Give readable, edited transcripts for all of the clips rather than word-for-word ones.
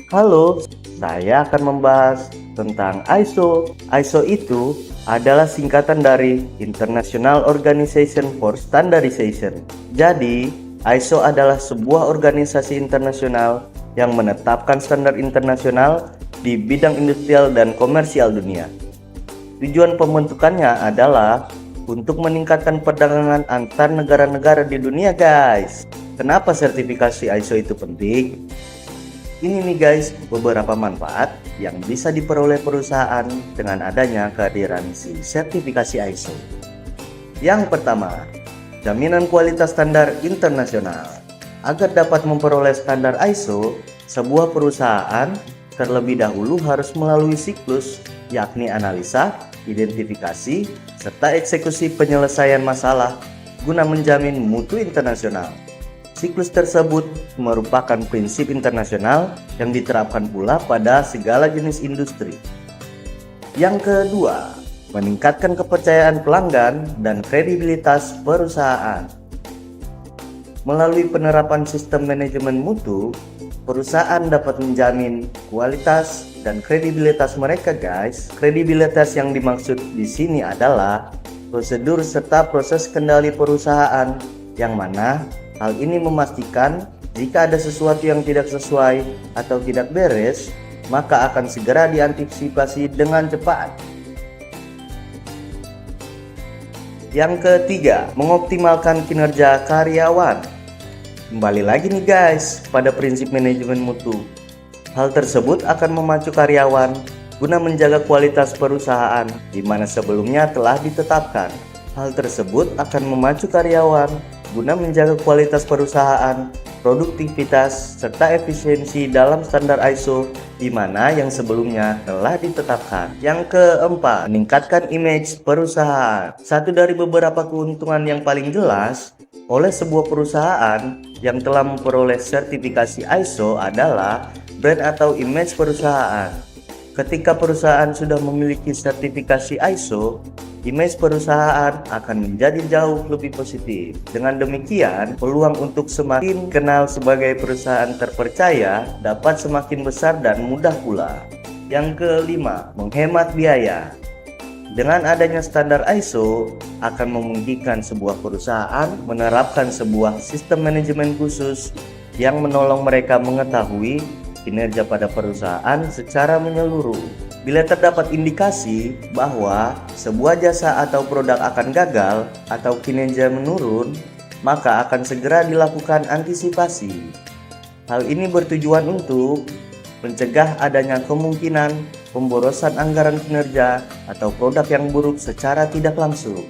Halo, saya akan membahas tentang ISO. ISO itu adalah singkatan dari International Organization for Standardization. Jadi, ISO adalah sebuah organisasi internasional yang menetapkan standar internasional di bidang industrial dan komersial dunia. Tujuan pembentukannya adalah untuk meningkatkan perdagangan antar negara-negara di dunia, guys. Kenapa sertifikasi ISO itu penting? Ini nih guys, beberapa manfaat yang bisa diperoleh perusahaan dengan adanya kehadiran si sertifikasi ISO. Yang pertama, jaminan kualitas standar internasional. Agar dapat memperoleh standar ISO, sebuah perusahaan terlebih dahulu harus melalui siklus, yakni analisa, identifikasi, serta eksekusi penyelesaian masalah guna menjamin mutu internasional. Siklus tersebut merupakan prinsip internasional yang diterapkan pula pada segala jenis industri. Yang kedua, meningkatkan kepercayaan pelanggan dan kredibilitas perusahaan. Melalui penerapan sistem manajemen mutu, perusahaan dapat menjamin kualitas dan kredibilitas mereka, guys. Kredibilitas yang dimaksud di sini adalah prosedur serta proses kendali perusahaan, yang mana hal ini memastikan jika ada sesuatu yang tidak sesuai atau tidak beres, maka akan segera diantisipasi dengan cepat. Yang ketiga, mengoptimalkan kinerja karyawan. Kembali lagi nih guys, pada prinsip manajemen mutu. Hal tersebut akan memacu karyawan guna menjaga kualitas perusahaan di mana sebelumnya telah ditetapkan. Hal tersebut akan memacu karyawan guna menjaga kualitas perusahaan, produktivitas, serta efisiensi dalam standar ISO di mana yang sebelumnya telah ditetapkan. Yang keempat, meningkatkan image perusahaan. Satu dari beberapa keuntungan yang paling jelas oleh sebuah perusahaan yang telah memperoleh sertifikasi ISO adalah brand atau image perusahaan. Ketika perusahaan sudah memiliki sertifikasi ISO, image perusahaan akan menjadi jauh lebih positif. Dengan demikian, peluang untuk semakin kenal sebagai perusahaan terpercaya dapat semakin besar dan mudah pula. Yang kelima, menghemat biaya. Dengan adanya standar ISO, akan memungkinkan sebuah perusahaan menerapkan sebuah sistem manajemen khusus yang menolong mereka mengetahui kinerja pada perusahaan secara menyeluruh. Bila terdapat indikasi bahwa sebuah jasa atau produk akan gagal atau kinerja menurun, maka akan segera dilakukan antisipasi. Hal ini bertujuan untuk mencegah adanya kemungkinan pemborosan anggaran kinerja atau produk yang buruk secara tidak langsung.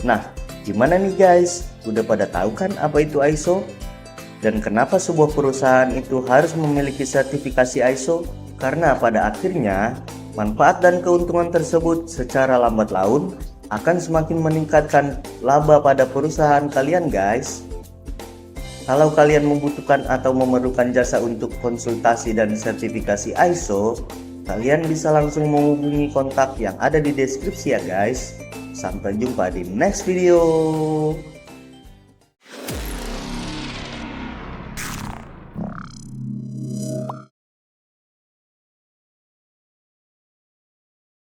Nah, gimana nih guys? Udah pada tahu kan apa itu ISO? Dan kenapa sebuah perusahaan itu harus memiliki sertifikasi ISO? Karena pada akhirnya, manfaat dan keuntungan tersebut secara lambat laun akan semakin meningkatkan laba pada perusahaan kalian guys. Kalau kalian membutuhkan atau memerlukan jasa untuk konsultasi dan sertifikasi ISO, kalian bisa langsung menghubungi kontak yang ada di deskripsi ya guys. Sampai jumpa di next video.